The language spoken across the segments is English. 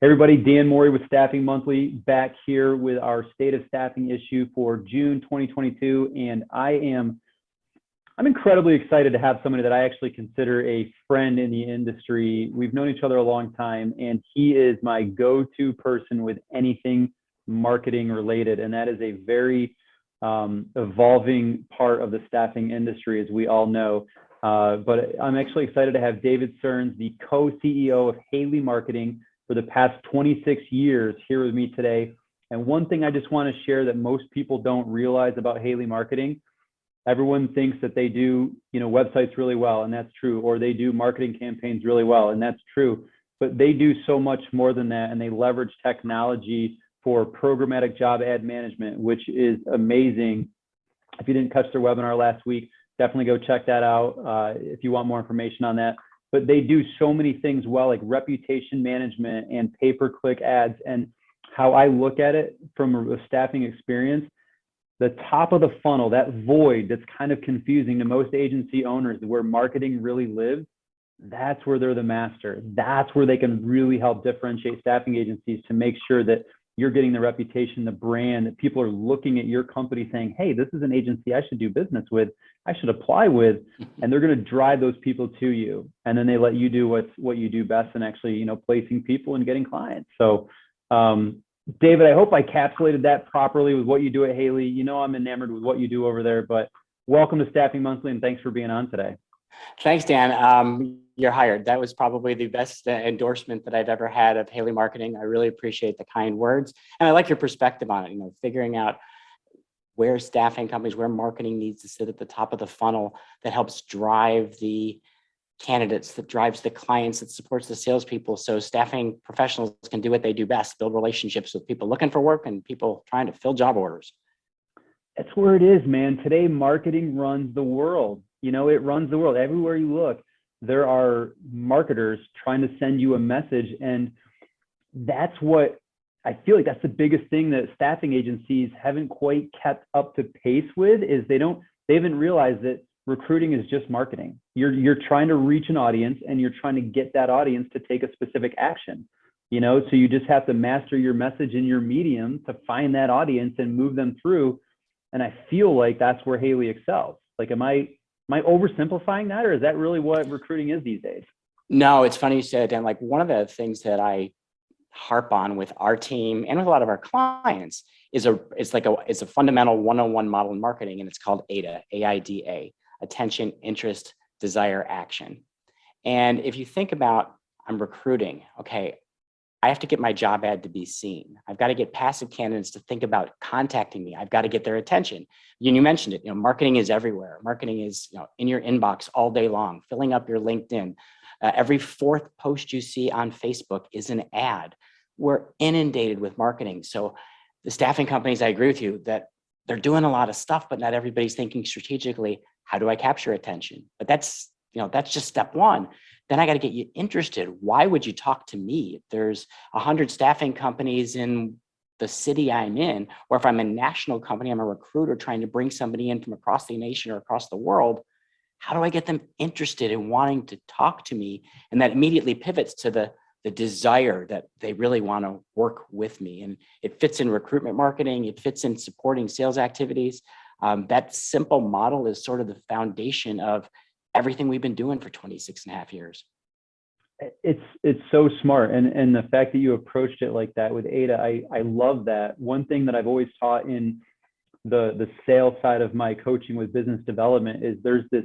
Hey everybody, Dan Morey with Staffing Monthly back here with our state of staffing issue for June 2022. And I'm incredibly excited to have somebody that I actually consider a friend in the industry. We've known each other a long time, and he is my go-to person with anything marketing related. And that is a very evolving part of the staffing industry, as we all know. But I'm actually excited to have David Searns, the co-CEO of Haley Marketing, for the past 26 years here with me today. And one thing I just want to share that most people don't realize about Haley Marketing, everyone thinks that they do, websites really well, and that's true, or they do marketing campaigns really well, and that's true. But they do so much more than that, and they leverage technology for programmatic job ad management, which is amazing. If you didn't catch their webinar last week, definitely go check that out if you want more information on that. But they do so many things well, like reputation management and pay-per-click ads. And how I look at it from a staffing experience, the top of the funnel, that void that's kind of confusing to most agency owners, where marketing really lives, that's where they're the master. That's where they can really help differentiate staffing agencies to make sure that you're getting the reputation, the brand, that people are looking at your company saying, hey, this is an agency I should do business with, I should apply with, and they're going to drive those people to you. And then they let you do what you do best, and actually, placing people and getting clients. So, David, I hope I encapsulated that properly with what you do at Haley. I'm enamored with what you do over there, but welcome to Staffing Monthly, and thanks for being on today. Thanks, Dan. You're hired. That was probably the best endorsement that I've ever had of Haley Marketing. I really appreciate the kind words. And I like your perspective on it, figuring out where staffing companies, where marketing needs to sit at the top of the funnel that helps drive the candidates, that drives the clients, that supports the salespeople. So staffing professionals can do what they do best, build relationships with people looking for work and people trying to fill job orders. That's where it is, man. Today, marketing runs the world. It runs the world. Everywhere you look, there are marketers trying to send you a message. And that's what I feel like that's the biggest thing that staffing agencies haven't quite kept up to pace with, is they haven't realized that recruiting is just marketing. You're trying to reach an audience, and you're trying to get that audience to take a specific action. So you just have to master your message and your medium to find that audience and move them through. And I feel like that's where Haley excels. Like, am I oversimplifying that, or is that really what recruiting is these days? No, it's funny you said, Dan. Like, one of the things that I harp on with our team and with a lot of our clients is it's a fundamental 101 model in marketing, and it's called AIDA, AIDA, attention, interest, desire, action. And if you think about, I'm recruiting, okay, I have to get my job ad to be seen. I've got to get passive candidates to think about contacting me. I've got to get their attention. You mentioned it, marketing is everywhere. Marketing is, in your inbox all day long, filling up your LinkedIn. Every fourth post you see on Facebook is an ad. We're inundated with marketing. So the staffing companies, I agree with you that they're doing a lot of stuff, but not everybody's thinking strategically, how do I capture attention? But that's just step one. Then I got to get you interested. Why would you talk to me? If there's 100 staffing companies in the city I'm in, or if I'm a national company, I'm a recruiter trying to bring somebody in from across the nation or across the world, how do I get them interested in wanting to talk to me? And that immediately pivots to the desire that they really want to work with me. And it fits in recruitment marketing. It fits in supporting sales activities. That simple model is sort of the foundation of everything we've been doing for 26 and a half years. It's so smart. And the fact that you approached it like that with AIDA, I love that. One thing that I've always taught in the sales side of my coaching with business development is there's this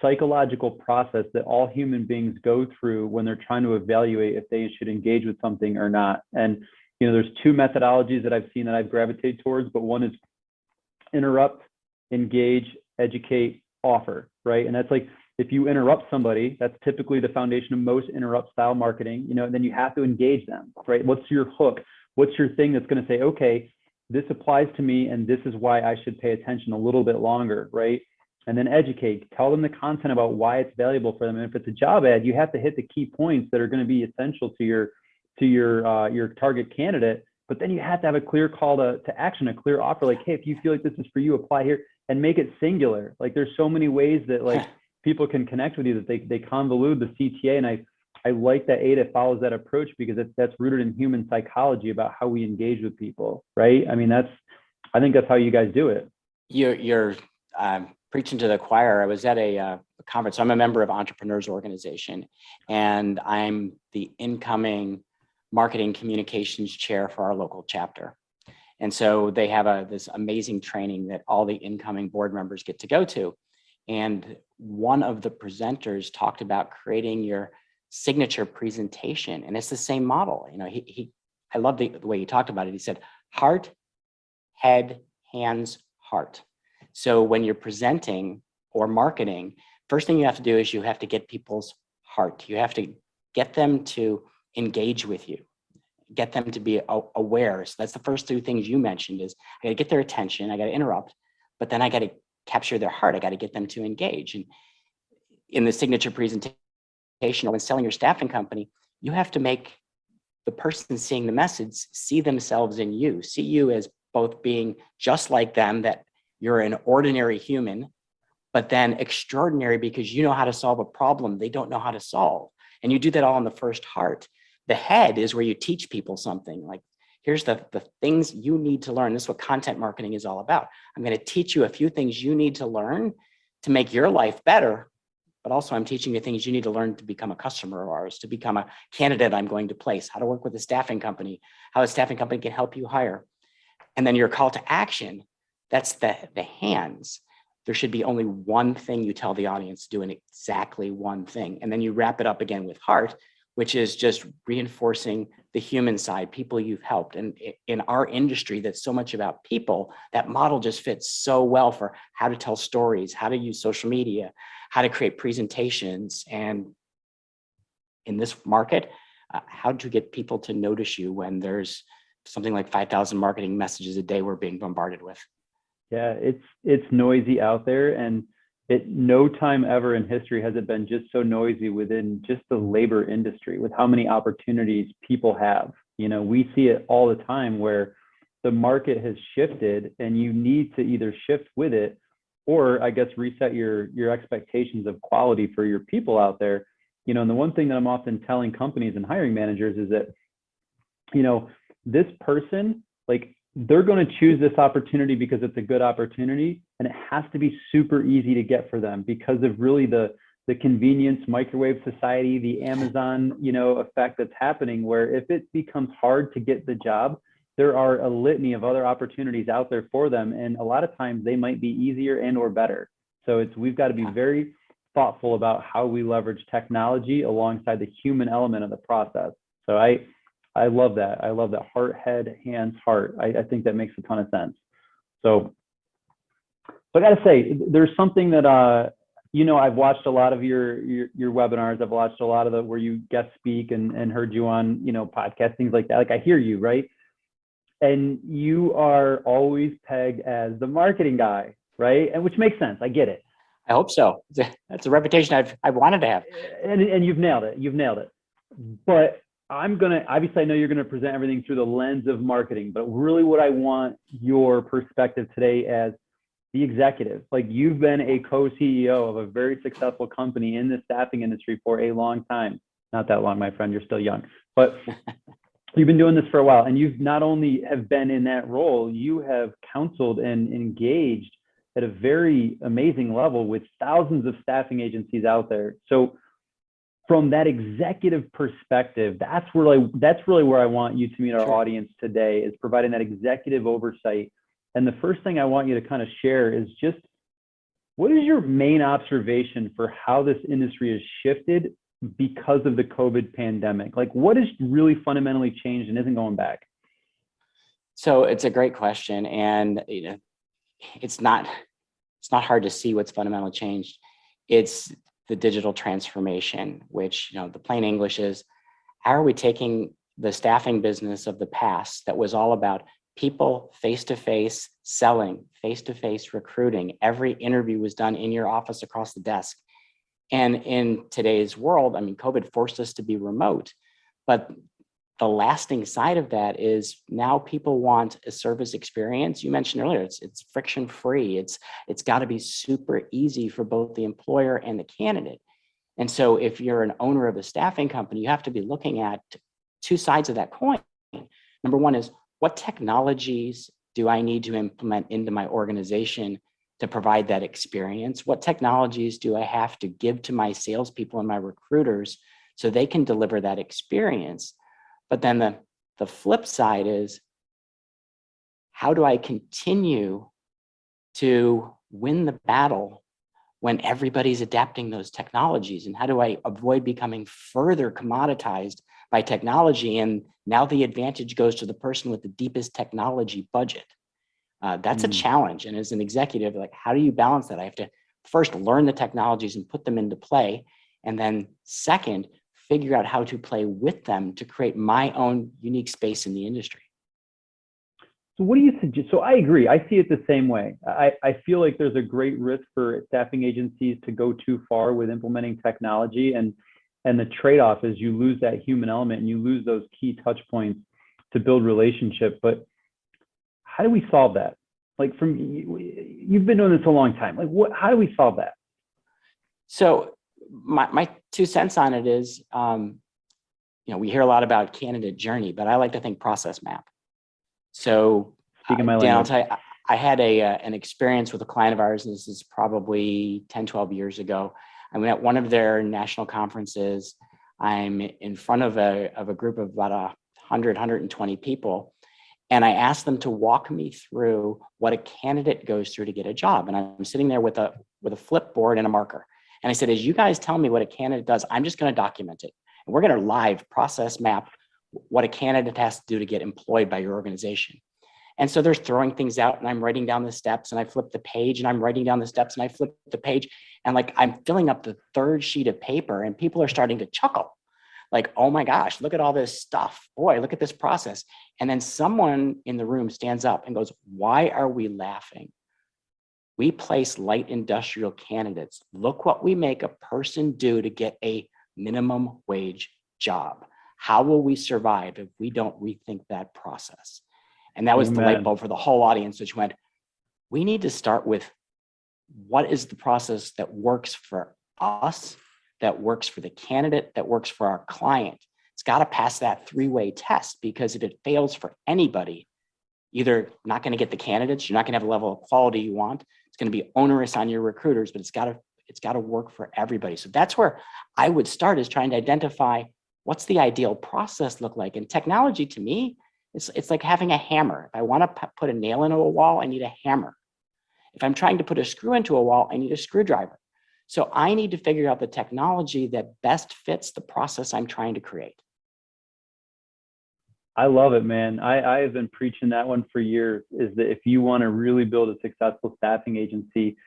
psychological process that all human beings go through when they're trying to evaluate if they should engage with something or not. And, there's two methodologies that I've seen that I've gravitated towards, but one is interrupt, engage, educate, offer, right? And that's like, if you interrupt somebody, that's typically the foundation of most interrupt style marketing, then you have to engage them, right? What's your hook? What's your thing that's going to say, okay, this applies to me, and this is why I should pay attention a little bit longer, right? And then educate, tell them the content about why it's valuable for them. And if it's a job ad, you have to hit the key points that are going to be essential to your target candidate. But then you have to have a clear call to action, a clear offer, like, hey, if you feel like this is for you, apply here, and make it singular. Like, there's so many ways that people can connect with you that they convolute the CTA. And I like that ADA follows that approach because that's rooted in human psychology about how we engage with people, right? I mean, I think that's how you guys do it. You're preaching to the choir. I was at a conference. I'm a member of Entrepreneurs Organization, and I'm the incoming marketing communications chair for our local chapter. And so they have this amazing training that all the incoming board members get to go to. And one of the presenters talked about creating your signature presentation, and it's the same model. You know, I love the way he talked about it. He said, heart, head, hands, heart. So when you're presenting or marketing, first thing you have to do is you have to get people's heart. You have to get them to engage with you, get them to be aware. So that's the first two things you mentioned is I got to get their attention, I got to interrupt, but then I got to capture their heart. I got to get them to engage. And in the signature presentation, when selling your staffing company, you have to make the person seeing the message see themselves in you, see you as both being just like them, that you're an ordinary human, but then extraordinary because you know how to solve a problem they don't know how to solve. And you do that all in the first heart. The head is where you teach people something like, here's the things you need to learn. This is what content marketing is all about. I'm going to teach you a few things you need to learn to make your life better, but also I'm teaching you things you need to learn to become a customer of ours, to become a candidate I'm going to place, how to work with a staffing company, how a staffing company can help you hire. And then your call to action, that's the hands. There should be only one thing you tell the audience, doing exactly one thing. And then you wrap it up again with heart, which is just reinforcing the human side, people you've helped. And in our industry, that's so much about people, that model just fits so well for how to tell stories, how to use social media, how to create presentations. And in this market, how to get people to notice you when there's something like 5,000 marketing messages a day we're being bombarded with. Yeah, it's noisy out there, and at no time ever in history has it been just so noisy within just the labor industry with how many opportunities people have. You know, we see it all the time where the market has shifted and you need to either shift with it or I guess reset your expectations of quality for your people out there. You know, and the one thing that I'm often telling companies and hiring managers is that, you know, this person, like, they're going to choose this opportunity because it's a good opportunity, and it has to be super easy to get for them because of really the convenience microwave society, the Amazon, you know, effect that's happening, where if it becomes hard to get the job, there are a litany of other opportunities out there for them, and a lot of times they might be easier and or better. So we've got to be very thoughtful about how we leverage technology alongside the human element of the process. So I love that. I love that heart, head, hands, heart. I think that makes a ton of sense. So I got to say, there's something that, you know, I've watched a lot of your webinars. I've watched a lot of where you guest speak and heard you on, you know, podcasts, things like that. Like I hear you, right? And you are always pegged as the marketing guy, right? And which makes sense. I get it. I hope so. That's a reputation I've wanted to have. And you've nailed it. You've nailed it. But obviously I know you're going to present everything through the lens of marketing, but really what I want your perspective today as the executive, like you've been a co-CEO of a very successful company in the staffing industry for a long time. Not that long, my friend, you're still young, but you've been doing this for a while, and you've not only have been in that role, you have counseled and engaged at a very amazing level with thousands of staffing agencies out there. So from that executive perspective, that's really where I want you to meet our audience today, is providing that executive oversight. And the first thing I want you to kind of share is just, what is your main observation for how this industry has shifted because of the COVID pandemic? Like, what has really fundamentally changed and isn't going back? So it's a great question. And, you know, it's not hard to see what's fundamentally changed. It's the digital transformation, which, you know, the plain English is, how are we taking the staffing business of the past that was all about people face-to-face selling, face-to-face recruiting. Every interview was done in your office across the desk. And in today's world, I mean, COVID forced us to be remote, but the lasting side of that is now people want a service experience. You mentioned earlier, it's friction-free. It's got to be super easy for both the employer and the candidate. And so if you're an owner of a staffing company, you have to be looking at two sides of that coin. Number one is, what technologies do I need to implement into my organization to provide that experience? What technologies do I have to give to my salespeople and my recruiters so they can deliver that experience? But then the flip side is, how do I continue to win the battle when everybody's adapting those technologies? And how do I avoid becoming further commoditized by technology? And now the advantage goes to the person with the deepest technology budget. That's a challenge. And as an executive, like, how do you balance that? I have to first learn the technologies and put them into play. And then second, figure out how to play with them to create my own unique space in the industry. So what do you suggest? So I agree. I see it the same way. I feel like there's a great risk for staffing agencies to go too far with implementing technology. And the trade-off is you lose that human element and you lose those key touch points to build relationship. But how do we solve that? Like, you've been doing this a long time. Like, how do we solve that? So my 2 cents on it is, we hear a lot about candidate journey, but I like to think process map. So Speaking my Dan, I'll language. tell you, I had an experience with a client of ours, and this is probably 10, 12 years ago. I'm at one of their national conferences. I'm in front of a group of about 100, 120 people. And I asked them to walk me through what a candidate goes through to get a job. And I'm sitting there with a flipboard and a marker. And I said, as you guys tell me what a candidate does, I'm just going to document it. And we're going to live process map what a candidate has to do to get employed by your organization. And so they're throwing things out, and I'm writing down the steps, and I flip the page, and I'm writing down the steps, and I flip the page. And like, I'm filling up the third sheet of paper, and people are starting to chuckle. Like, oh my gosh, look at all this stuff. Boy, look at this process. And then someone in the room stands up and goes, why are we laughing? We place light industrial candidates. Look what we make a person do to get a minimum wage job. How will we survive if we don't rethink that process? And that was the light bulb for the whole audience, which went, we need to start with, what is the process that works for us, that works for the candidate, that works for our client? It's got to pass that 3-way test, because if it fails for anybody, either not going to get the candidates, you're not going to have a level of quality you want. It's going to be onerous on your recruiters, but it's got to work for everybody. So that's where I would start, is trying to identify, what's the ideal process look like? And technology, to me, it's like having a hammer. If I want to put a nail into a wall, I need a hammer. If I'm trying to put a screw into a wall, I need a screwdriver. So I need to figure out the technology that best fits the process I'm trying to create. I love it, man. I have been preaching that one for years, is that if you want to really build a successful staffing agency,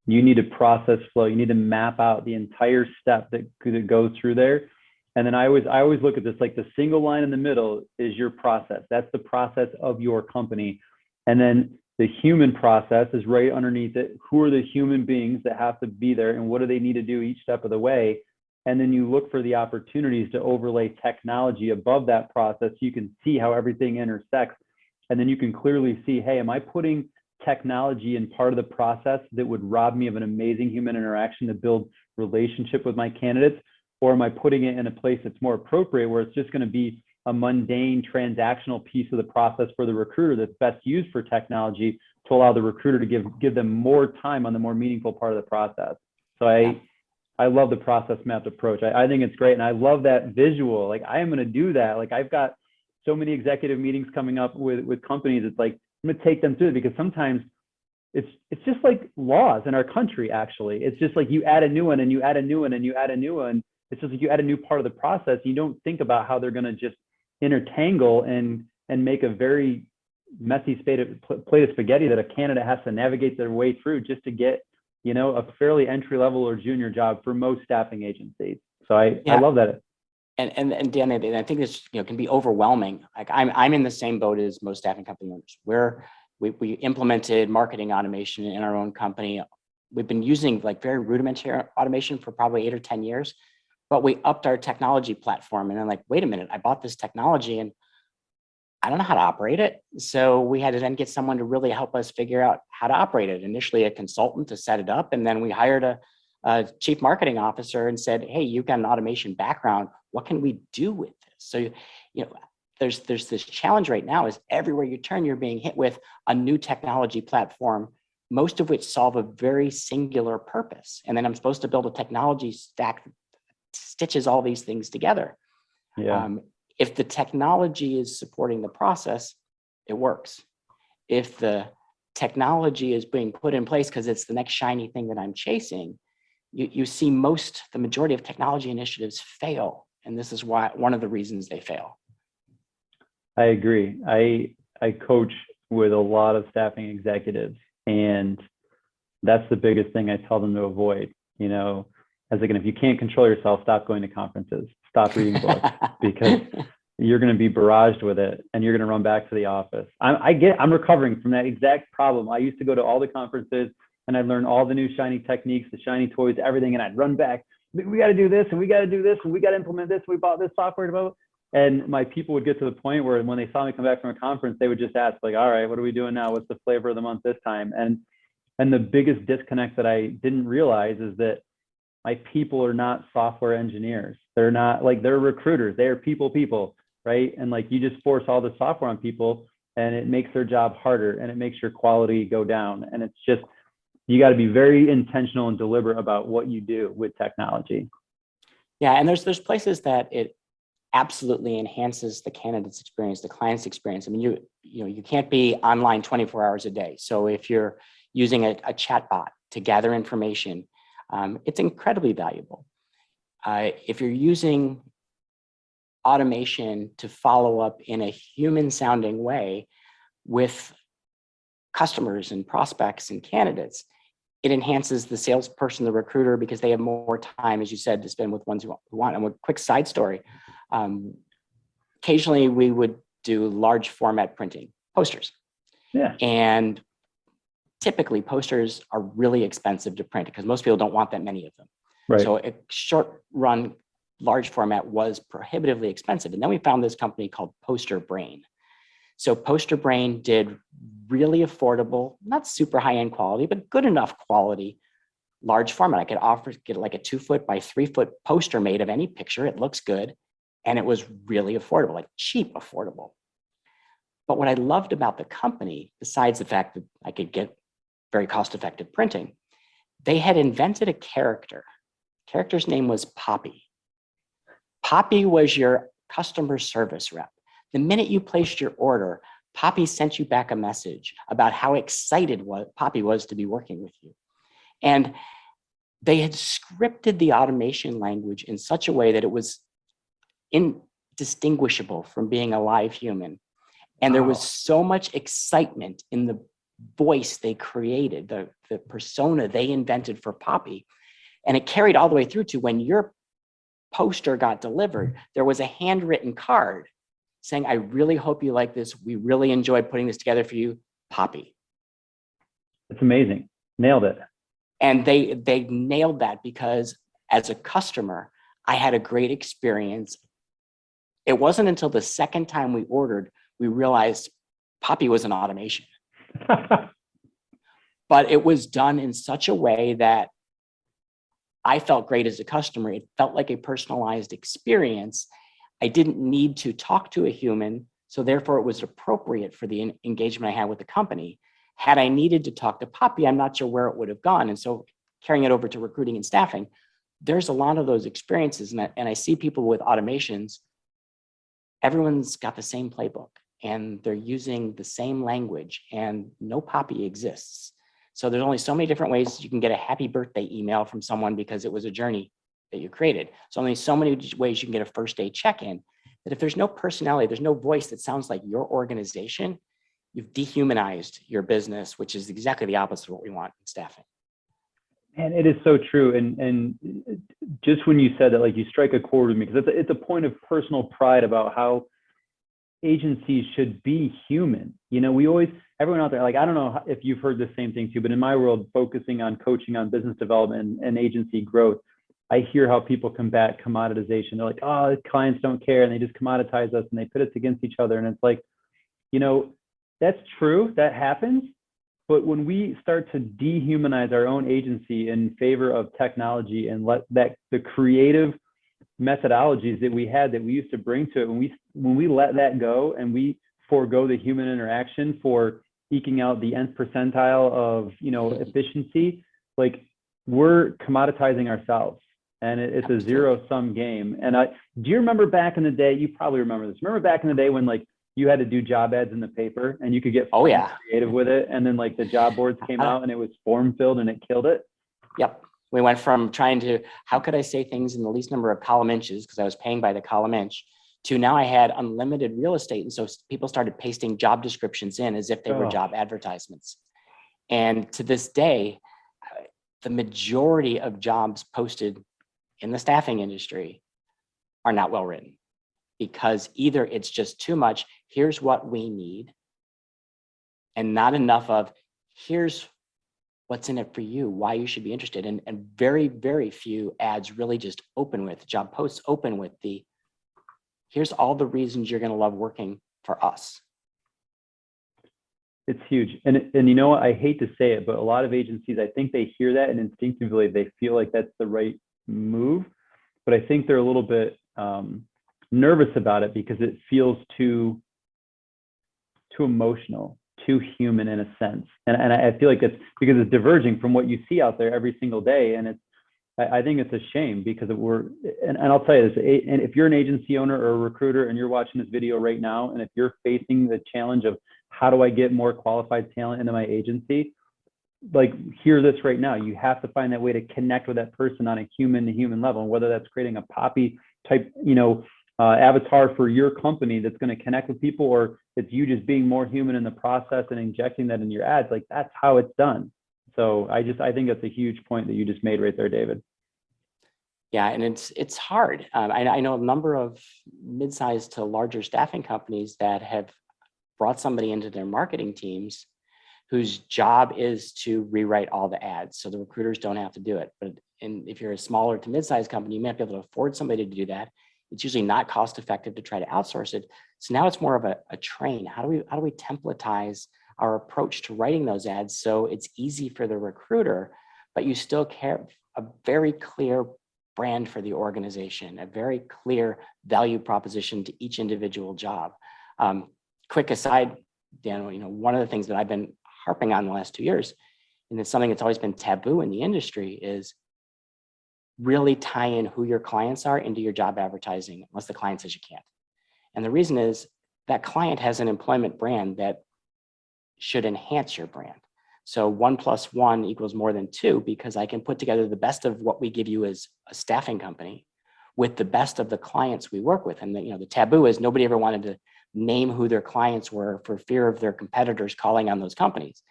you need a process flow. You need to map out the entire step that goes through there. And then I always look at this, like, the single line in the middle is your process. That's the process of your company. And then the human process is right underneath it. Who are the human beings that have to be there, and what do they need to do each step of the way? And then you look for the opportunities to overlay technology above that process. You can see how everything intersects. And then you can clearly see, hey, am I putting technology in part of the process that would rob me of an amazing human interaction to build relationship with my candidates? Or am I putting it in a place that's more appropriate, where it's just going to be a mundane transactional piece of the process for the recruiter that's best used for technology to allow the recruiter to give them more time on the more meaningful part of the process? So I love the process mapped approach. I think it's great. And I love that visual. Like, I am going to do that. Like, I've got so many executive meetings coming up with companies. It's like, I'm going to take them through it, because sometimes it's just like laws in our country. Actually, it's just like, you add a new one and you add a new one and you add a new one. It's just like you add a new part of the process. You don't think about how they're going to just intertangle and make a very messy plate of spaghetti that a candidate has to navigate their way through just to get, a fairly entry level or junior job for most staffing agencies. So I love that. And Dan, I think this can be overwhelming. Like, I'm in the same boat as most staffing company owners, where we implemented marketing automation in our own company. We've been using like very rudimentary automation for probably 8 or 10 years. But we upped our technology platform, and then, like, wait a minute, I bought this technology and I don't know how to operate it. So we had to then get someone to really help us figure out how to operate it. Initially, a consultant to set it up, and then we hired a chief marketing officer and said, hey, you've got an automation background. What can we do with this? So, there's this challenge right now is everywhere you turn, you're being hit with a new technology platform, most of which solve a very singular purpose. And then I'm supposed to build a technology stack that stitches all these things together. Yeah. If the technology is supporting the process, it works. If the technology is being put in place because it's the next shiny thing that I'm chasing, you see the majority of technology initiatives fail. And this is one of the reasons they fail. I agree. I coach with a lot of staffing executives, and that's the biggest thing I tell them to avoid. As again, if you can't control yourself, stop going to conferences, stop reading books, because you're going to be barraged with it and you're going to run back to the office. I'm recovering from that exact problem. I used to go to all the conferences and I'd learn all the new shiny techniques, the shiny toys, everything. And I'd run back. We got to do this and we got to do this and we got to implement this. We bought this software to develop. And my people would get to the point where when they saw me come back from a conference, they would just ask like, all right, what are we doing now? What's the flavor of the month this time? And the biggest disconnect that I didn't realize is that my people are not software engineers. They're not they're recruiters. They are people, right? And you just force all the software on people and it makes their job harder and it makes your quality go down. And it's just, you got to be very intentional and deliberate about what you do with technology. Yeah, and there's places that it absolutely enhances the candidate's experience, the client's experience. I mean, you can't be online 24 hours a day. So if you're using a chatbot to gather information, it's incredibly valuable. If you're using automation to follow up in a human-sounding way with customers and prospects and candidates, it enhances the salesperson, the recruiter, because they have more time, as you said, to spend with ones who want. And a quick side story, occasionally we would do large format printing, posters. Yeah. And typically posters are really expensive to print because most people don't want that many of them. Right. So a short run, large format was prohibitively expensive. And then we found this company called Poster Brain. So Poster Brain did really affordable, not super high end quality, but good enough quality, large format. I could get like a 2-foot by 3-foot poster made of any picture. It looks good. And it was really affordable, like cheap affordable. But what I loved about the company, besides the fact that I could get very cost-effective printing, they had invented a character. The character's name was Poppy. Poppy was your customer service rep. The minute you placed your order, Poppy sent you back a message about how excited Poppy was to be working with you. And they had scripted the automation language in such a way that it was indistinguishable from being a live human. And there was so much excitement in the voice they created, the persona they invented for Poppy. And it carried all the way through to when your poster got delivered, there was a handwritten card saying, I really hope you like this. We really enjoyed putting this together for you, Poppy. It's amazing. Nailed it. And they nailed that because as a customer, I had a great experience. It wasn't until the second time we ordered, we realized Poppy was an automation. But it was done in such a way that I felt great as a customer. It felt like a personalized experience. I didn't need to talk to a human, so therefore it was appropriate for the engagement I had with the company. Had I needed to talk to Poppy, I'm not sure where it would have gone. And so carrying it over to recruiting and staffing, there's a lot of those experiences. And I see people with automations, everyone's got the same playbook and they're using the same language and no Poppy exists. So there's only so many different ways you can get a happy birthday email from someone because it was a journey that you created. So only so many ways you can get a first day check-in, that if there's no personality, there's no voice that sounds like your organization, you've dehumanized your business, which is exactly the opposite of what we want in staffing. And it is so true. And just when you said that, like, you strike a chord with me, because it's a point of personal pride about how agencies should be human. Everyone out there, like, I don't know if you've heard the same thing too, but in my world, focusing on coaching on business development and agency growth, I hear how people combat commoditization. They're like, oh, clients don't care, and they just commoditize us and they put us against each other. And it's like, that's true, that happens, But when we start to dehumanize our own agency in favor of technology and let that the creative methodologies that we had that we used to bring to it, when we let that go and we forego the human interaction for eking out the nth percentile of efficiency, like we're commoditizing ourselves, and it's a zero-sum game. And do you remember back in the day? You probably remember this. Remember back in the day when like you had to do job ads in the paper and you could get creative with it, and then like the job boards came out and it was form filled and it killed it. Yep. We went from trying to, how could I say things in the least number of column inches, because I was paying by the column inch, to now I had unlimited real estate. And so people started pasting job descriptions in as if they were job advertisements. And to this day, the majority of jobs posted in the staffing industry are not well written, because either it's just too much, here's what we need, and not enough of, here's what's in it for you, why you should be interested. And very, very few ads really just open with, job posts open with the, here's all the reasons you're going to love working for us. It's huge. And you know what, I hate to say it, but a lot of agencies, I think they hear that and instinctively they feel like that's the right move. But I think they're a little bit nervous about it because it feels too emotional, too human in a sense. And I feel like it's because it's diverging from what you see out there every single day. And I think it's a shame because and I'll tell you this, and if you're an agency owner or a recruiter and you're watching this video right now, and if you're facing the challenge of how do I get more qualified talent into my agency, like hear this right now. You have to find that way to connect with that person on a human to human level. And whether that's creating a poppy type, avatar for your company that's going to connect with people, or it's you just being more human in the process and injecting that in your ads, like that's how it's done. So I think that's a huge point that you just made right there, David. Yeah, and it's hard. I know a number of mid-sized to larger staffing companies that have brought somebody into their marketing teams whose job is to rewrite all the ads, so the recruiters don't have to do it. But if you're a smaller to mid-sized company, you might be able to afford somebody to do that. It's usually not cost effective to try to outsource it. So now it's more of a train. How do we templatize our approach to writing those ads so it's easy for the recruiter, but you still care a very clear brand for the organization, a very clear value proposition to each individual job. Quick aside, Dan, one of the things that I've been harping on the last 2 years, and it's something that's always been taboo in the industry, is really tie in who your clients are into your job advertising, unless the client says you can't. And the reason is that client has an employment brand that should enhance your brand. So 1 + 1 = more than 2, because I can put together the best of what we give you as a staffing company with the best of the clients we work with. And the taboo is nobody ever wanted to name who their clients were for fear of their competitors calling on those companies.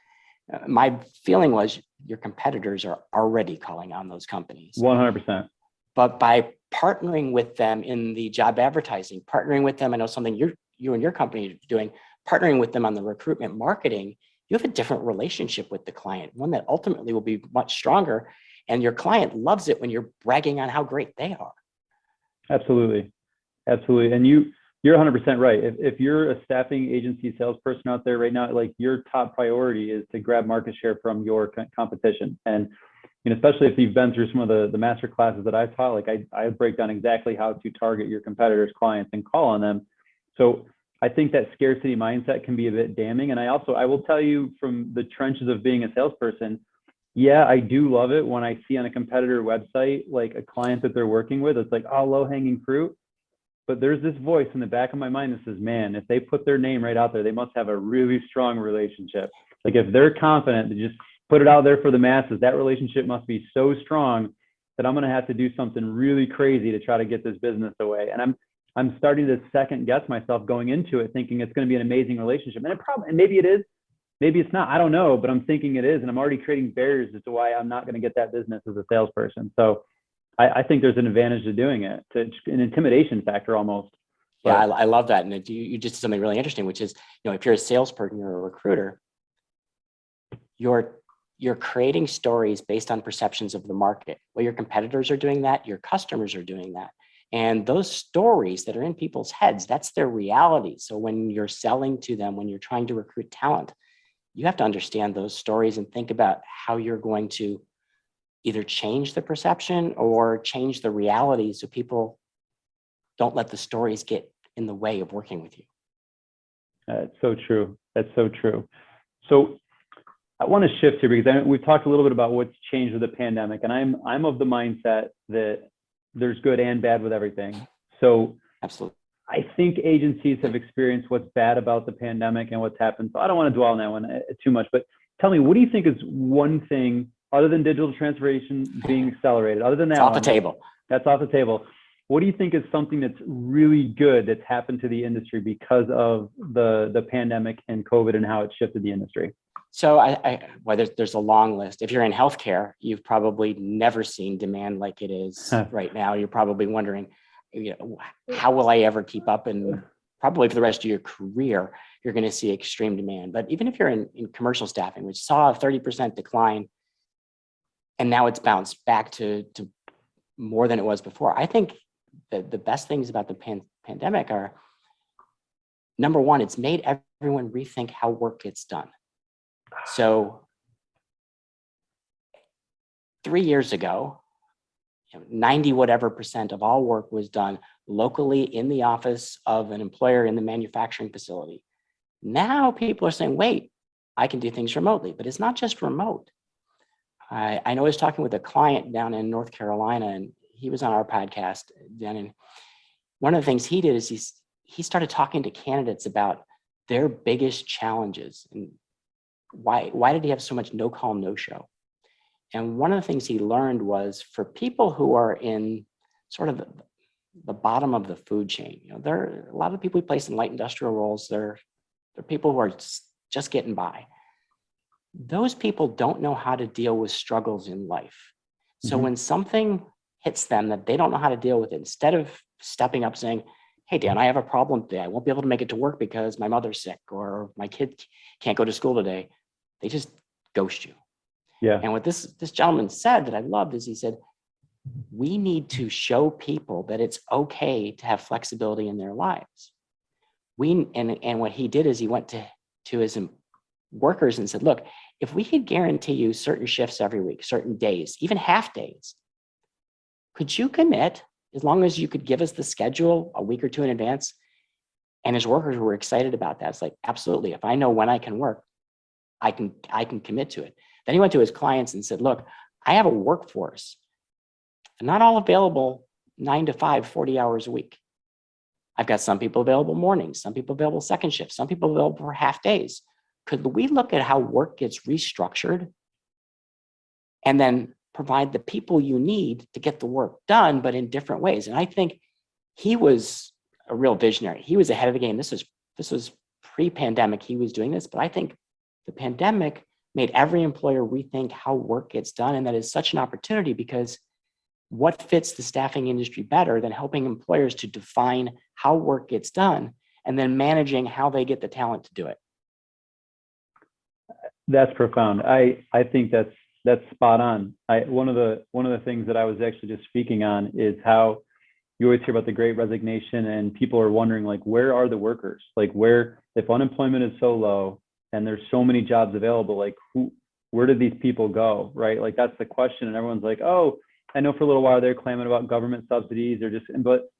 My feeling was your competitors are already calling on those companies. 100%. But by partnering with them in the job advertising, partnering with them, I know something you and your company are doing, partnering with them on the recruitment marketing, you have a different relationship with the client, one that ultimately will be much stronger. And your client loves it when you're bragging on how great they are. Absolutely. Absolutely. And you're 100% right. If you're a staffing agency salesperson out there right now, like your top priority is to grab market share from your competition. And especially if you've been through some of the master classes that I've taught, like I break down exactly how to target your competitors' clients and call on them. So I think that scarcity mindset can be a bit damning. And I will tell you from the trenches of being a salesperson, yeah, I do love it when I see on a competitor website, like a client that they're working with, it's like, oh, low-hanging fruit. But there's this voice in the back of my mind that says, man, if they put their name right out there, they must have a really strong relationship. Like if they're confident to just put it out there for the masses, that relationship must be so strong that I'm going to have to do something really crazy to try to get this business away. And I'm starting to second guess myself going into it, thinking it's going to be an amazing relationship. And maybe it is, maybe it's not, I don't know, but I'm thinking it is. And I'm already creating barriers as to why I'm not going to get that business as a salesperson. So I think there's an advantage to doing it, to an intimidation factor almost. But yeah, I love that. And you just did something really interesting, which is, if you're a salesperson, you're a recruiter, you're creating stories based on perceptions of the market. Well, your competitors are doing that, your customers are doing that. And those stories that are in people's heads, that's their reality. So when you're selling to them, when you're trying to recruit talent, you have to understand those stories and think about how you're going to either change the perception or change the reality so people don't let the stories get in the way of working with you. That's so true. That's so true. So I want to shift here because we've talked a little bit about what's changed with the pandemic, and I'm of the mindset that there's good and bad with everything. So Absolutely. I think agencies have experienced what's bad about the pandemic and what's happened. So I don't want to dwell on that one too much, but tell me, what do you think is one thing other than digital transformation being accelerated, other than that, it's off the table. That's off the table. What do you think is something that's really good that's happened to the industry because of the pandemic and COVID and how it shifted the industry? So well, there's a long list. If you're in healthcare, you've probably never seen demand like it is right now. You're probably wondering, how will I ever keep up? And probably for the rest of your career, you're going to see extreme demand. But even if you're in commercial staffing, which saw a 30% decline, and now it's bounced back to more than it was before, I think the best things about the pandemic are, number one, it's made everyone rethink how work gets done. So 3 years ago, 90 whatever percent of all work was done locally in the office of an employer in the manufacturing facility. Now people are saying, wait, I can do things remotely, but it's not just remote. I know I was talking with a client down in North Carolina, and he was on our podcast. And one of the things he did is he started talking to candidates about their biggest challenges and why did he have so much no call, no show? And one of the things he learned was for people who are in sort of the bottom of the food chain, there are a lot of people we place in light industrial roles. They're people who are just getting by. Those people don't know how to deal with struggles in life. So when something hits them that they don't know how to deal with it, instead of stepping up saying, hey, Dan, I have a problem today. I won't be able to make it to work because my mother's sick or my kid can't go to school today. They just ghost you. Yeah. And what this gentleman said that I loved is he said, we need to show people that it's okay to have flexibility in their lives. And what he did is he went to his workers and said, look, if we could guarantee you certain shifts every week, certain days, even half days, could you commit as long as you could give us the schedule a week or two in advance? And his workers were excited about that. It's like, absolutely. If I know when I can work, I can commit to it. Then he went to his clients and said, look, I have a workforce, not all available 9 to 5, 40 hours a week. I've got some people available mornings, some people available second shifts, some people available for half days. Could we look at how work gets restructured and then provide the people you need to get the work done, but in different ways? And I think he was a real visionary. He was ahead of the game. This was pre-pandemic. He was doing this, but I think the pandemic made every employer rethink how work gets done. And that is such an opportunity, because what fits the staffing industry better than helping employers to define how work gets done and then managing how they get the talent to do it? That's profound. I think that's spot on. One of the things that I was actually just speaking on is how you always hear about the Great Resignation, and people are wondering, like, where are the workers? Like, if unemployment is so low and there's so many jobs available, like where did these people go, right? Like, that's the question. And everyone's like, oh, I know for a little while they're claiming about government subsidies but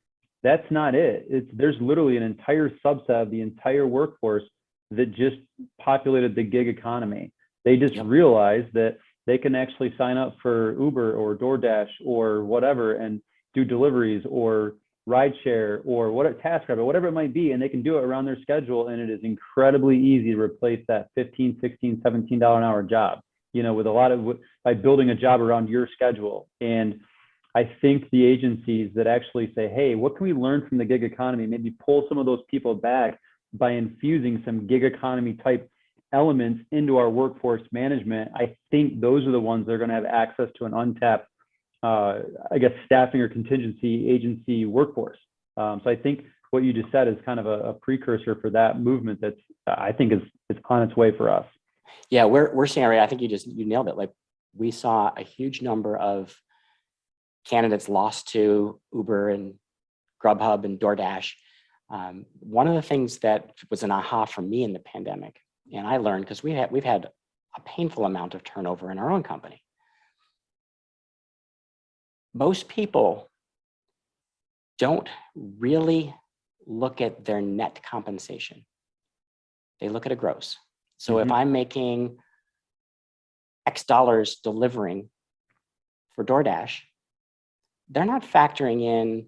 that's not it. There's literally an entire subset of the entire workforce that just populated the gig economy. They just realized that they can actually sign up for Uber or DoorDash or whatever and do deliveries or rideshare or TaskRabbit, whatever it might be, and they can do it around their schedule. And it is incredibly easy to replace that $15, $16, $17 an hour job, by building a job around your schedule. And I think the agencies that actually say, hey, what can we learn from the gig economy? Maybe pull some of those people back by infusing some gig economy type elements into our workforce management. I think those are the ones that are going to have access to an untapped, staffing or contingency agency workforce. So I think what you just said is kind of a precursor for that movement that's, I think is on its way for us. Yeah, we're seeing already. I think you nailed it. Like, we saw a huge number of candidates lost to Uber and Grubhub and DoorDash. One of the things that was an aha for me in the pandemic and I learned because we've had a painful amount of turnover in our own company. Most people don't really look at their net compensation. They look at a gross. So if I'm making X dollars delivering for DoorDash, they're not factoring in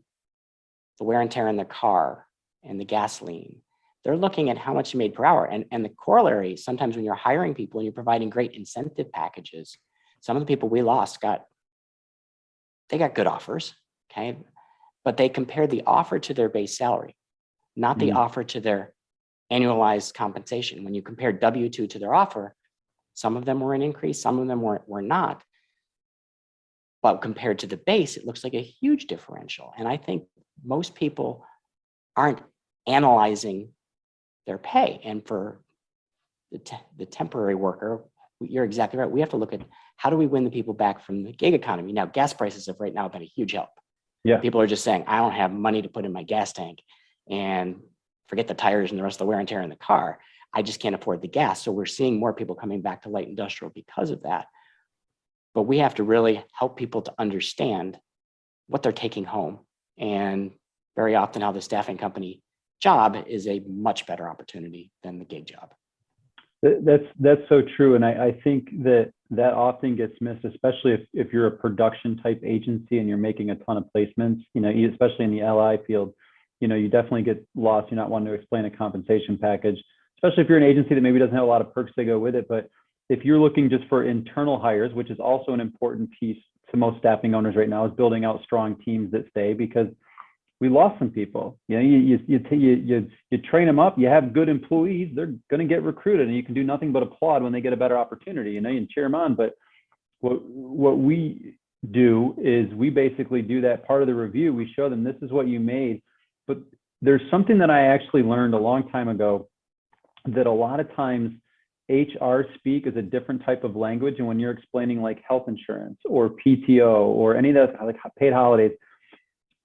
the wear and tear in the car and the gasoline. They're looking at how much you made per hour. And the corollary, sometimes when you're hiring people and you're providing great incentive packages, some of the people we lost got good offers, okay? But they compared the offer to their base salary, not the offer to their annualized compensation. When you compare W-2 to their offer, some of them were an increase, some of them were not. But compared to the base, it looks like a huge differential. And I think most people aren't analyzing their pay. And for the temporary worker, you're exactly right. We have to look at how do we win the people back from the gig economy. Now, gas prices have right now been a huge help. Yeah. People are just saying, I don't have money to put in my gas tank, and forget the tires and the rest of the wear and tear in the car. I just can't afford the gas. So we're seeing more people coming back to light industrial because of that. But we have to really help people to understand what they're taking home. And very often how the staffing company job is a much better opportunity than the gig job. That's so true. And I think that often gets missed, especially if you're a production type agency and you're making a ton of placements, especially in the LI field, you definitely get lost. You're not wanting to explain a compensation package, especially if you're an agency that maybe doesn't have a lot of perks that go with it. But if you're looking just for internal hires, which is also an important piece to most staffing owners right now, is building out strong teams that stay, because we lost some people. You train them up, you have good employees, they're going to get recruited, and you can do nothing but applaud when they get a better opportunity. You can cheer them on. But what we do is we basically do that part of the review. We show them, this is what you made. But there's something that I actually learned a long time ago, that a lot of times HR speak is a different type of language. And when you're explaining like health insurance or PTO or any of those like paid holidays,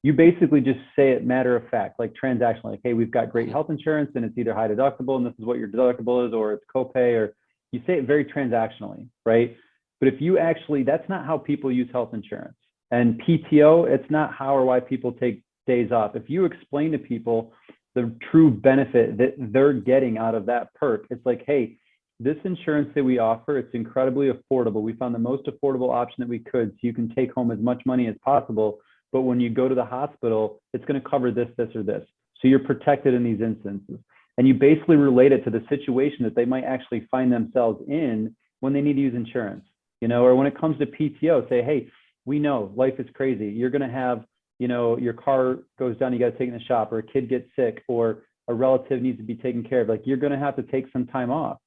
you basically just say it matter of fact, like transactional, like, hey, we've got great health insurance and it's either high deductible and this is what your deductible is, or it's copay, or you say it very transactionally, right? But if you actually, that's not how people use health insurance. And PTO, it's not how or why people take days off. If you explain to people the true benefit that they're getting out of that perk, it's like, hey, this insurance that we offer, it's incredibly affordable. We found the most affordable option that we could, so you can take home as much money as possible. But when you go to the hospital, it's going to cover this, this, or this. So you're protected in these instances. And you basically relate it to the situation that they might actually find themselves in when they need to use insurance, or when it comes to PTO, say, hey, we know life is crazy. You're going to have, your car goes down, you got to take it in the shop, or a kid gets sick, or a relative needs to be taken care of. Like, you're going to have to take some time off.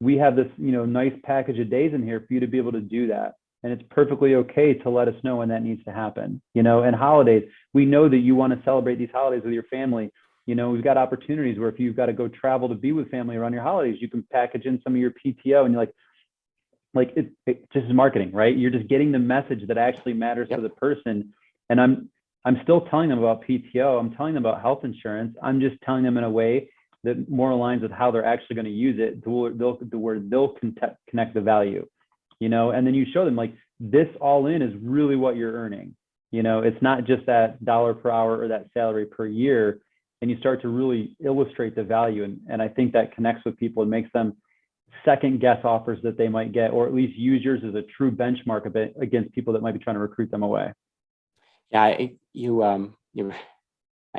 We have this, nice package of days in here for you to be able to do that. And it's perfectly okay to let us know when that needs to happen, and holidays. We know that you want to celebrate these holidays with your family. We've got opportunities where if you've got to go travel to be with family around your holidays, you can package in some of your PTO, and you're like it just is marketing, right? You're just getting the message that actually matters to the person. And I'm still telling them about PTO. I'm telling them about health insurance. I'm just telling them in a way that more aligns with how they're actually going to use it, to where they'll connect the value. And then you show them, like, this all in is really what you're earning. It's not just that dollar per hour or that salary per year. And you start to really illustrate the value. And I think that connects with people and makes them second guess offers that they might get, or at least use yours as a true benchmark a bit against people that might be trying to recruit them away. Yeah, you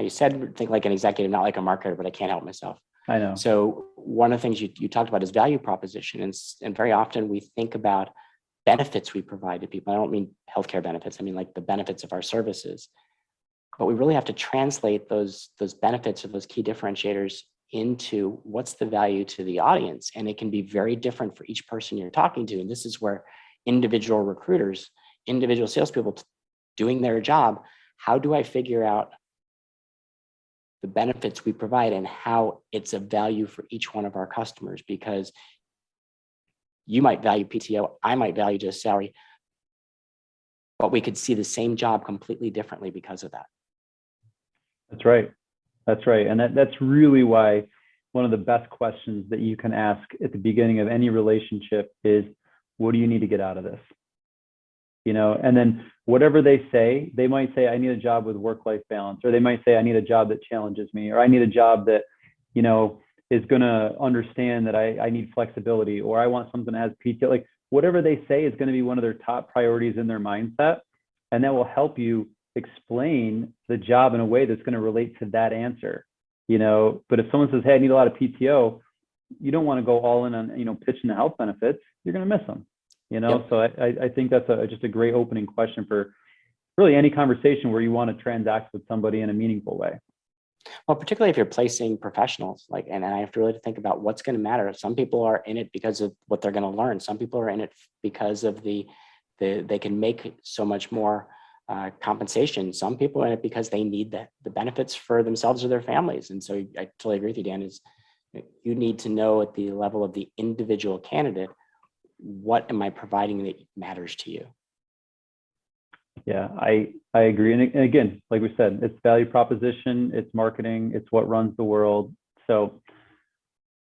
said think like an executive, not like a marketer, but I can't help myself. I know. So one of the things you talked about is value proposition. And very often we think about benefits we provide to people. I don't mean healthcare benefits. I mean like the benefits of our services. But we really have to translate those benefits or those key differentiators into what's the value to the audience. And it can be very different for each person you're talking to. And this is where individual recruiters, individual salespeople doing their job, how do I figure out the benefits we provide and how it's a value for each one of our customers? Because you might value PTO, I might value just salary, but we could see the same job completely differently because of that. That's right. And that's really why one of the best questions that you can ask at the beginning of any relationship is, what do you need to get out of this? And then whatever they say, they might say, I need a job with work-life balance, or they might say, I need a job that challenges me, or I need a job that, is going to understand that I need flexibility, or I want something that has PTO. Like whatever they say is going to be one of their top priorities in their mindset. And that will help you explain the job in a way that's going to relate to that answer. But if someone says, hey, I need a lot of PTO, you don't want to go all in on, pitching the health benefits. You're going to miss them, Yep. So I think that's just a great opening question for really any conversation where you want to transact with somebody in a meaningful way. Well, particularly if you're placing professionals, and I have to really think about what's going to matter. Some people are in it because of what they're going to learn. Some people are in it because of they can make so much more compensation. Some people are in it because they need the benefits for themselves or their families. And so I totally agree with you, Dan, is you need to know at the level of the individual candidate, what am I providing that matters to you? Yeah, I agree. And again, like we said, it's value proposition, it's marketing, it's what runs the world. So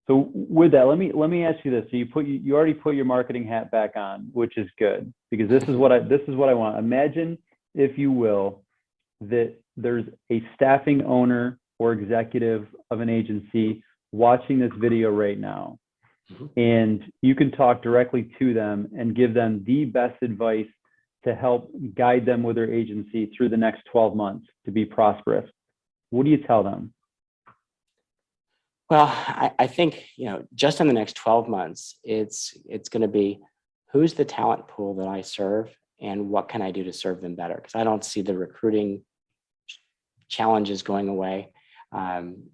with that, let me ask you this. So you already put your marketing hat back on, which is good, because this is what I want. Imagine, if you will, that there's a staffing owner or executive of an agency watching this video right now, and you can talk directly to them and give them the best advice to help guide them with their agency through the next 12 months to be prosperous. What do you tell them? Well, I think, just in the next 12 months, it's going to be, who's the talent pool that I serve and what can I do to serve them better? Because I don't see the recruiting challenges going away. I'm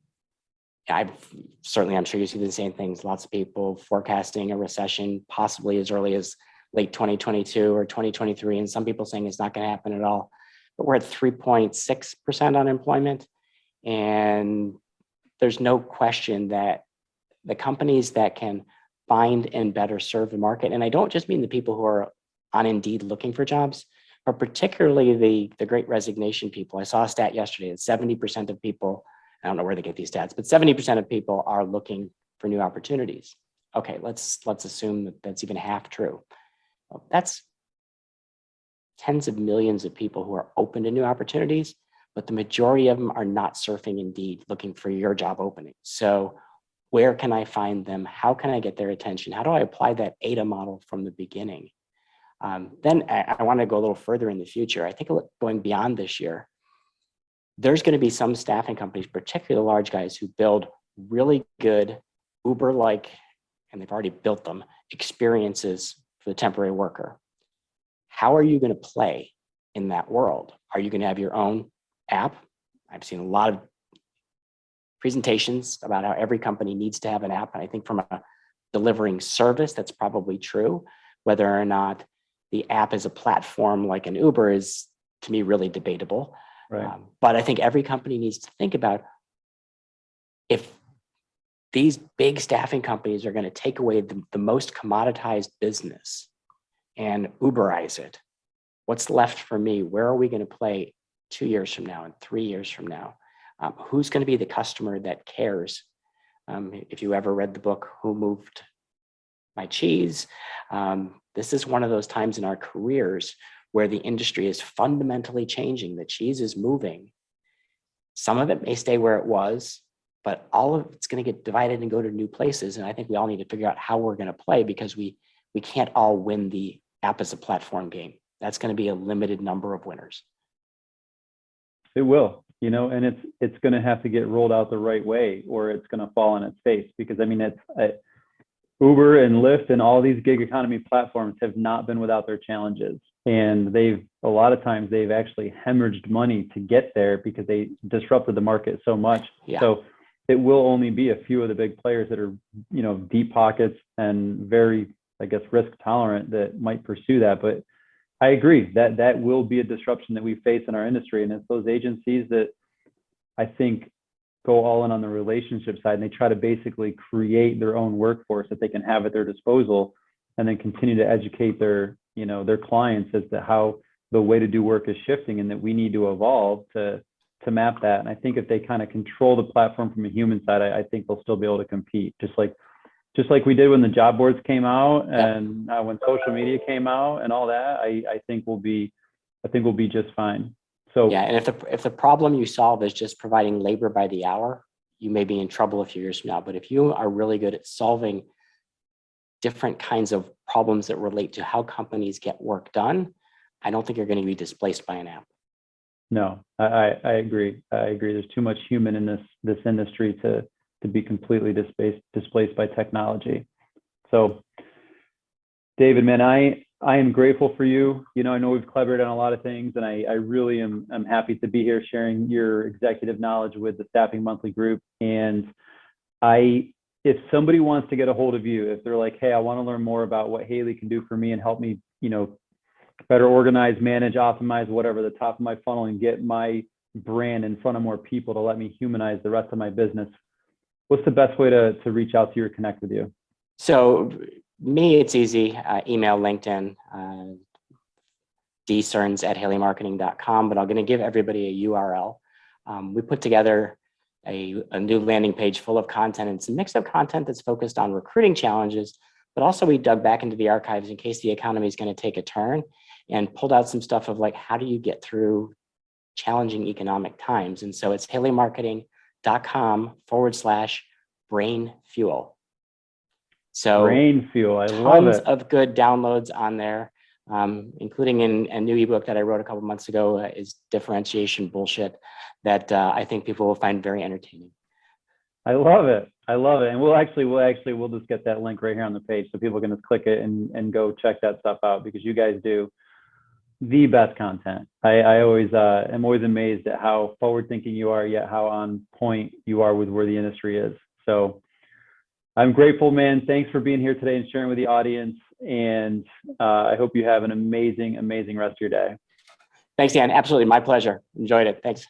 sure you see the same things. Lots of people forecasting a recession possibly as early as late 2022 or 2023, and some people saying it's not going to happen at all. But we're at 3.6% unemployment, and there's no question that the companies that can find and better serve the market, and I don't just mean the people who are on Indeed looking for jobs, but particularly the Great Resignation people. I saw a stat yesterday that 70% of people, I don't know where they get these stats, but 70% of people are looking for new opportunities. Okay, let's assume that that's even half true. Well, that's tens of millions of people who are open to new opportunities, but the majority of them are not surfing Indeed looking for your job opening. So where can I find them? How can I get their attention? How do I apply that ADA model from the beginning? Then I want to go a little further in the future. I think going beyond this year, there's going to be some staffing companies, particularly the large guys, who build really good Uber-like, and they've already built them, experiences for the temporary worker. How are you going to play in that world? Are you going to have your own app? I've seen a lot of presentations about how every company needs to have an app. And I think from a delivering service, that's probably true. Whether or not the app is a platform like an Uber is, to me, really debatable. Right. But I think every company needs to think about, if these big staffing companies are going to take away the most commoditized business and Uberize it, what's left for me? Where are we going to play 2 years from now and 3 years from now? Who's going to be the customer that cares? If you ever read the book, Who Moved My Cheese? This is one of those times in our careers where the industry is fundamentally changing. The cheese is moving. Some of it may stay where it was, but all of it's going to get divided and go to new places. And I think we all need to figure out how we're going to play, because we can't all win the app as a platform game. That's going to be a limited number of winners. It will, and it's going to have to get rolled out the right way, or it's going to fall on its face. Because it's Uber and Lyft and all these gig economy platforms have not been without their challenges. And a lot of times they've actually hemorrhaged money to get there because they disrupted the market so much. Yeah. So it will only be a few of the big players that are, deep pockets and very, risk tolerant that might pursue that. But I agree that will be a disruption that we face in our industry. And it's those agencies that I think go all in on the relationship side, and they try to basically create their own workforce that they can have at their disposal, and then continue to educate their clients as to how the way to do work is shifting, and that we need to evolve to map that. And I think if they kind of control the platform from a human side, I think they'll still be able to compete, just like we did when the job boards came out and when social media came out and all that. I think we'll be just fine. So yeah, and if the problem you solve is just providing labor by the hour, you may be in trouble a few years from now. But if you are really good at solving different kinds of problems that relate to how companies get work done, I don't think you're going to be displaced by an app. no, I agree. I agree. There's too much human in this industry to be completely displaced by technology. So, David, man, I am grateful for you. You know, I know we've collaborated on a lot of things, and I really am happy to be here sharing your executive knowledge with the Staffing Monthly group. And if somebody wants to get a hold of you, if they're like, hey, I want to learn more about what Haley can do for me and help me, you know, better organize, manage, optimize, whatever, the top of my funnel, and get my brand in front of more people to let me humanize the rest of my business, what's the best way to reach out to you or connect with you? So me, it's easy. Email, LinkedIn, dsearns@haleymarketing.com, but I'm going to give everybody a URL. We put together a new landing page full of content. It's a mix of content that's focused on recruiting challenges, but also we dug back into the archives in case the economy is going to take a turn and pulled out some stuff of like, how do you get through challenging economic times? And so it's haleymarketing.com/brain fuel. So Brain fuel, I love it. Tons of good downloads on there, including in a new ebook that I wrote a couple months ago, is differentiation bullshit, that I think people will find very entertaining. I love it. I love it. And we'll just get that link right here on the page so people can just click it and go check that stuff out, because you guys do the best content. I always am always amazed at how forward thinking you are, yet how on point you are with where the industry is. So I'm grateful, man. Thanks for being here today and sharing with the audience. And I hope you have an amazing, amazing rest of your day. Thanks, Dan. Absolutely. My pleasure. Enjoyed it. Thanks.